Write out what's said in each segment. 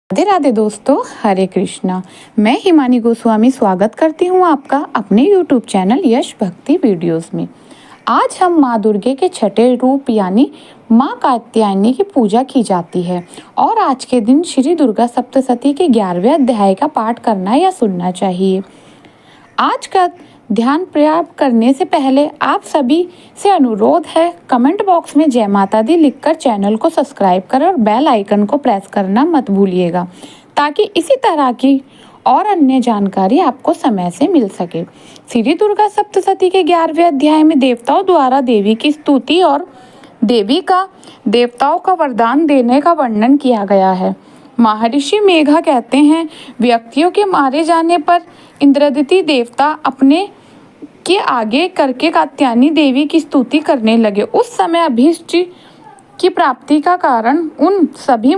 राधे राधे दोस्तों, हरे कृष्णा। मैं हिमानी गोस्वामी स्वागत करती हूँ आपका अपने YouTube चैनल यश भक्ति वीडियोस में। आज हम माँ दुर्गे के छठे रूप यानी माँ कात्यायनी की पूजा की जाती है और आज के दिन श्री दुर्गा सप्तशती के 11वें अध्याय का पाठ करना या सुनना चाहिए। आज का ध्यान प्राप्त करने से पहले आप सभी से अनुरोध है, कमेंट बॉक्स में जय माता दी लिखकर चैनल को सब्सक्राइब करें और बेल आइकन को प्रेस करना मत भूलिएगा ताकि इसी तरह की और अन्य जानकारी आपको समय से मिल सके। श्री दुर्गा सप्तशती के 11वें अध्याय में देवताओं द्वारा देवी की स्तुति और देवी का देवताओं का वरदान देने का वर्णन किया गया है। महर्षि मेघा कहते हैं, व्यक्तियों के मारे जाने पर इंद्रदिति देवता अपने के आगे करके कात्यायनी देवी की स्तुति करने लगे। उस समय अभीष्ट की प्राप्ति का कारण उन सभी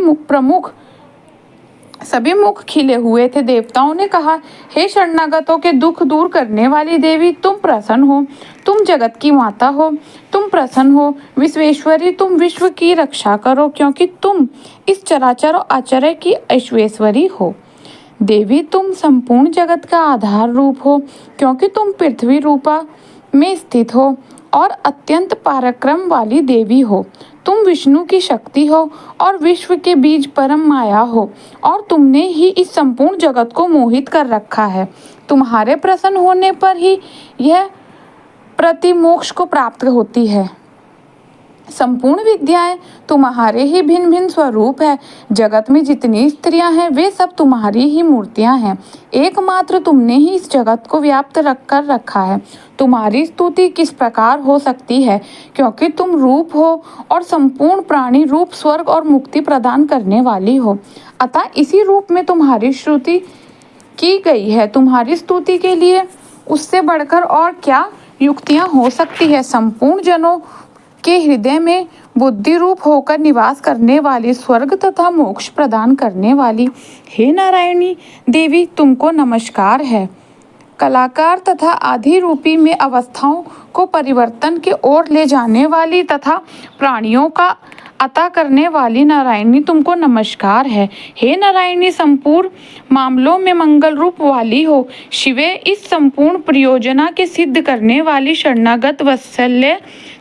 मुख खिले हुए थे। देवताओं ने कहा, हे शरणागतों के दुख दूर करने वाली देवी, तुम प्रसन्न हो, तुम जगत की माता हो, तुम प्रसन्न हो। विश्वेश्वरी, तुम विश्व की रक्षा करो क्योंकि तुम इस चराचर और अचर की ऐश्वर्यश्वरी हो। देवी, तुम संपूर्ण जगत का आधार रूप हो क्योंकि तुम पृथ्वी रूपा में स्थित हो और अत्यंत पराक्रम वाली देवी हो। तुम विष्णु की शक्ति हो और विश्व के बीज परम माया हो और तुमने ही इस संपूर्ण जगत को मोहित कर रखा है। तुम्हारे प्रसन्न होने पर ही यह प्रतिमोक्ष को प्राप्त होती है। संपूर्ण विद्याएं तुम्हारे ही भिन्न भिन्न स्वरूप है। जगत में जितनी स्त्रियां हैं वे सब तुम्हारी ही मूर्तियां हैं। एकमात्र तुमने ही इस जगत को व्याप्त रखा है। तुम्हारी स्तुति किस प्रकार हो सकती है क्योंकि तुम रूप हो और संपूर्ण प्राणी रूप, स्वर्ग और मुक्ति प्रदान करने वाली हो। अतः इसी रूप में तुम्हारी स्तुति की गई है। तुम्हारी स्तुति के लिए उससे बढ़कर और क्या युक्तियां हो सकती है। संपूर्ण जनों के हृदय में बुद्धि रूप होकर निवास करने वाली, स्वर्ग तथा मोक्ष प्रदान करने वाली हे नारायणी देवी, तुमको नमस्कार है। कलाकार तथा आदि रूपी में अवस्थाओं को परिवर्तन की ओर ले जाने वाली तथा प्राणियों का अता करने वाली नारायणी, तुमको नमस्कार है। हे नारायणी, संपूर्ण मामलों में मंगल रूप वाली हो। शिवे, इस संपूर्ण प्रयोजना के सिद्ध करने वाली शरणागत वत्सल्य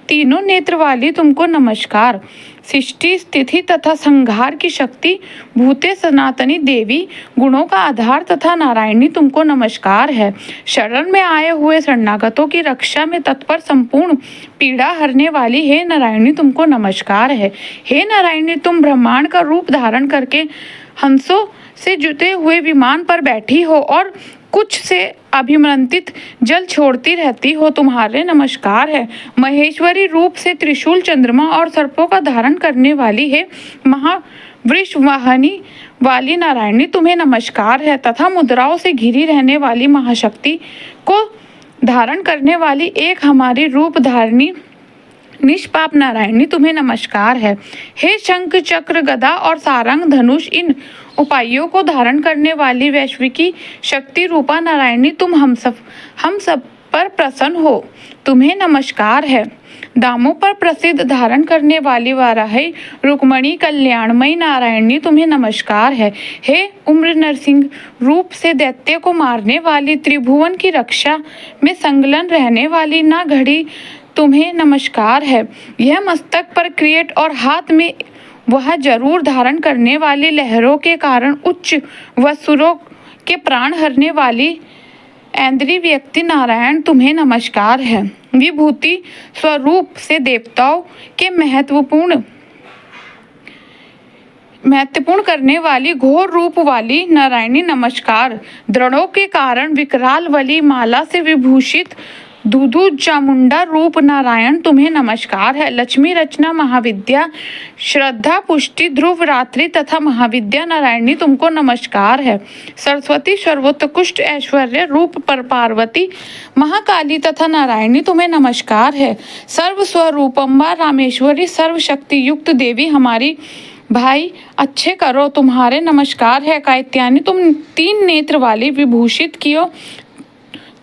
तीनों नेत्र वाली, तुमको नमस्कार। सृष्टि, स्थिति तथा संहार की शक्ति भूते सनातनी देवी, गुणों का आधार तथा नारायणी, तुमको नमस्कार है। शरण में आए हुए शरणागतों की रक्षा में तत्पर, संपूर्ण पीड़ा हरने वाली हे नारायणी, तुमको नमस्कार है। हे नारायणी, तुम ब्रह्मांड का रूप धारण करके हंसों से जुटे हुए विमान पर बैठी हो और कुछ से अभिमंत्रित जल छोड़ती रहती हो, तुम्हारे नमस्कार है। महेश्वरी रूप से त्रिशूल, चंद्रमा और सर्पों का धारण करने वाली है महावृष वाहनी वाली नारायणी, तुम्हें नमस्कार है। तथा मुद्राओं से घिरी रहने वाली महाशक्ति को धारण करने वाली एक हमारी रूप धारिणी निष्पाप नारायणी, तुम्हें नमस्कार है। हे शंख, चक्र, गदा और सारंग, धनुष, इन उपायों को धारण करने वाली वैश्विकी शक्ति रूपा नारायणी, तुम हम सब पर प्रसन्न हो, तुम्हें नमस्कार है। दामों पर प्रसिद्ध धारण करने वाली वाराही रुक्मणी कल्याणमयी नारायणी, तुम्हें नमस्कार है। हे उम्र नरसिंह रूप से दैत्य को मारने वाली, त्रिभुवन की रक्षा में संलग्न रहने वाली ना घड़ी, तुम्हें नमस्कार है। यह मस्तक पर क्रिएट और हाथ में वह जरूर धारण करने वाली लहरों के कारण उच्च वसुरों के प्राण हरने वाली ऐन्द्री व्यक्ति नारायण, तुम्हें नमस्कार है। विभूति स्वरूप से देवताओं के महत्वपूर्ण करने वाली घोर रूप वाली नारायणी, नमस्कार। दृढ़ों के कारण विकराल वली माला से विभूषित दूधू चामुंडा रूप नारायण, तुम्हें नमस्कार है। लक्ष्मी, रचना, महाविद्या, श्रद्धा, पुष्टि, ध्रुव, रात्रि तथा महाविद्या नारायणी, तुमको नमस्कार है। सरस्वती, सर्वोत्कृष्ट ऐश्वर्य रूप पर पार्वती, महाकाली तथा नारायणी, तुम्हें नमस्कार है। सर्व स्वरूपम्बा रामेश्वरी, सर्वशक्ति युक्त देवी, हमारी भाई अच्छे करो, तुम्हारे नमस्कार है। कात्यायनी, तुम 3 नेत्र वाली, विभूषित कियो,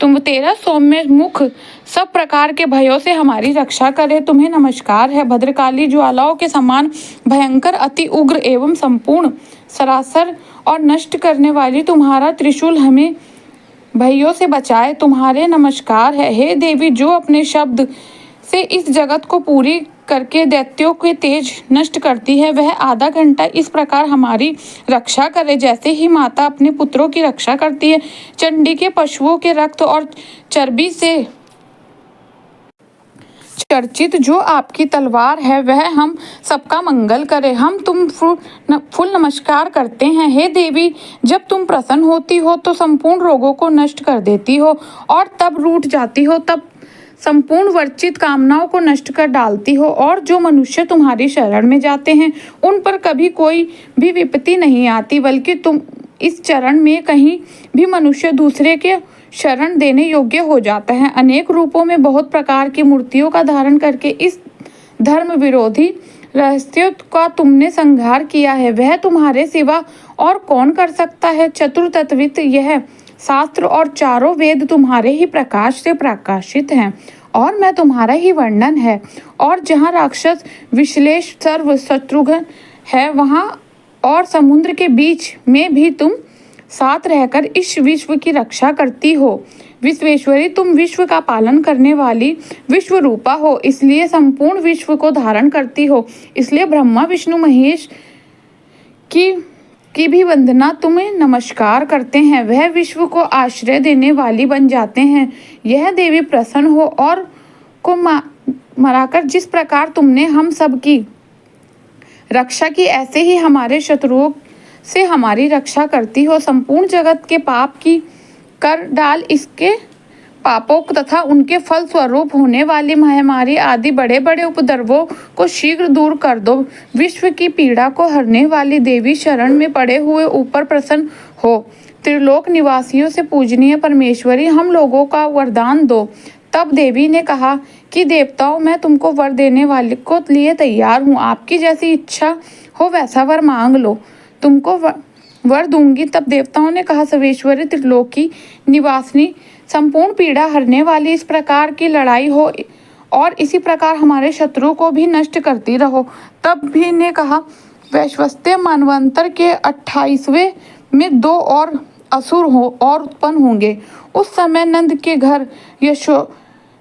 तुम 13 सौम्य मुख, सब प्रकार के भयों से हमारी रक्षा करे, तुम्हें नमस्कार है। भद्रकाली, ज्वालाओं के समान भयंकर, अति उग्र एवं संपूर्ण सरासर और नष्ट करने वाली तुम्हारा त्रिशूल हमें भइयों से बचाए। तुम्हारे नमस्कार है हे देवी, जो अपने शब्द से इस जगत को पूरी करके दैत्यों के तेज नष्ट करती है। वह आधा घंटा इस प्रकार हमारी रक्षा करे जैसे ही माता अपने पुत्रों की रक्षा करती है। चंडी के पशुओं के रक्त और चर्बी से चर्चित जो आपकी तलवार है, वह हम सबका मंगल करे। हम तुम फुल नमस्कार करते हैं हे देवी। जब तुम प्रसन्न होती हो तो संपूर्ण रोगों को नष्ट कर देती हो, और तब रूठ जाती हो तब संपूर्ण वर्चित कामनाओं को नष्ट कर डालती हो। और जो मनुष्य तुम्हारी शरण में जाते हैं उन पर कभी कोई भी विपत्ति नहीं आती, बल्कि तुम इस चरण में कहीं भी मनुष्य दूसरे के शरण देने योग्य हो जाता है। अनेक रूपों में बहुत प्रकार की मूर्तियों का धारण करके इस धर्म विरोधी रहस्यों का तुमने संहार किया है। वह तुम्हारे सिवा और कौन कर सकता है। चतुर्तत्वित यह शास्त्र और चारों वेद तुम्हारे ही प्रकाश से प्रकाशित हैं, और मैं तुम्हारा ही वर्णन है। और जहाँ राक्षस विश्लेष सर्व शत्रुघ्न है, वहाँ और समुद्र के बीच में भी तुम साथ रहकर इस विश्व की रक्षा करती हो। विश्वेश्वरी, तुम विश्व का पालन करने वाली विश्व रूपा हो, इसलिए संपूर्ण विश्व को धारण करती हो। इसलिए ब्रह्मा विष्णु महेश की भी वंदना तुम्हें नमस्कार करते हैं। वह विश्व को आश्रय देने वाली बन जाते हैं। यह देवी प्रसन्न हो और को मराकर जिस प्रकार तुमने हम सब की रक्षा की, ऐसे ही हमारे शत्रुओं से हमारी रक्षा करती हो। संपूर्ण जगत के पाप की कर डाल, इसके पापों तथा उनके फल स्वरूप होने वाली महामारी आदि बड़े बड़े उपद्रवों को शीघ्र दूर कर दो। विश्व की पीड़ा को हरने वाली देवी, शरण में पड़े हुए ऊपर प्रसन्न हो। त्रिलोक निवासियों से पूजनीय परमेश्वरी, हम लोगों का वरदान दो। तब देवी ने कहा कि देवताओं, मैं तुमको वर देने वाले को लिए तैयार हूँ। आपकी जैसी इच्छा हो वैसा वर मांग लो, तुमको वर दूंगी। तब देवताओं ने कहा, सर्वेश्वरी त्रिलोकी निवासिनी, संपूर्ण पीड़ा हरने वाली इस प्रकार की लड़ाई हो और इसी प्रकार हमारे शत्रु को भी नष्ट करती रहो। तब भी ने कहा, वैश्वस्त्य मनवंतर के 28वें में 2 और असुर और उत्पन्न होंगे। उस समय नंद के घर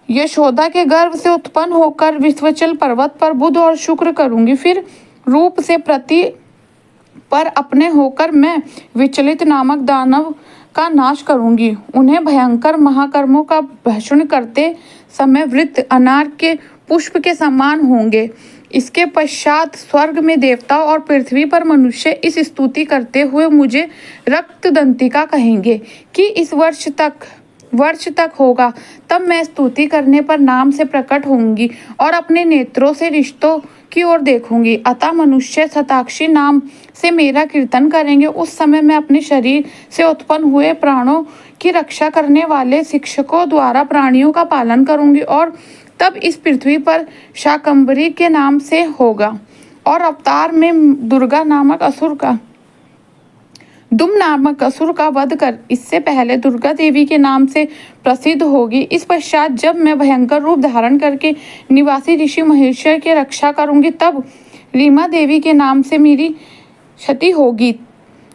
यशोदा के गर्भ से उत्पन्न होकर विश्वचल पर्वत पर बुध और शुक्र करूंगी। फिर रूप से प्रति पर अपने होकर मैं विचलित नामक दानव का नाश करूंगी। उन्हें भयंकर महाकर्मों का भक्षण करते समय वृत्त अनार के पुष्प के समान होंगे। इसके पश्चात स्वर्ग में देवता और पृथ्वी पर मनुष्य इस स्तुति करते हुए मुझे रक्तदंतिका कहेंगे कि इस वर्ष तक होगा। तब मैं स्तुति करने पर नाम से प्रकट होंगी और अपने नेत्रों से रिश्तों की ओर देखूंगी। अतः मनुष्य शताक्षी नाम से मेरा कीर्तन करेंगे। उस समय मैं अपने शरीर से उत्पन्न हुए प्राणों की रक्षा करने वाले शिक्षकों द्वारा प्राणियों का पालन करूंगी। और तब इस पृथ्वी पर शाकंभरी के नाम से होगा और अवतार में दुम नामक असुर का वध कर इससे पहले दुर्गा देवी के नाम से प्रसिद्ध होगी। इस पश्चात जब मैं भयंकर रूप धारण करके निवासी ऋषि महेश्वर की रक्षा करूंगी, तब रीमा देवी के नाम से मेरी क्षति होगी।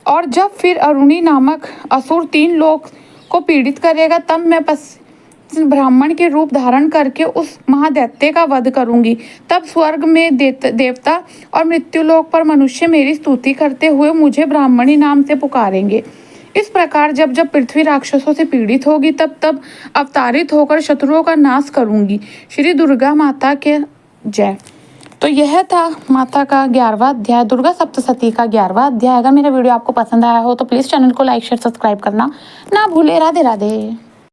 और जब फिर अरुणी नामक असुर 3 लोक को पीड़ित करेगा, तब मैं ब्राह्मण के रूप धारण करके उस महादैत्य का वध करूंगी। तब स्वर्ग में देवता और मृत्युलोक पर मनुष्य मेरी स्तुति करते हुए मुझे ब्राह्मणी नाम से पुकारेंगे। इस प्रकार जब जब पृथ्वी राक्षसों से पीड़ित होगी, तब तब अवतारित होकर शत्रुओं का नाश करूंगी। श्री दुर्गा माता के जय। तो यह था माता का 11वां अध्याय, दुर्गा सप्तशती का 11वां अध्याय। अगर मेरा वीडियो आपको पसंद आया हो तो प्लीज़ चैनल को लाइक शेयर सब्सक्राइब करना ना भूले। राधे राधे।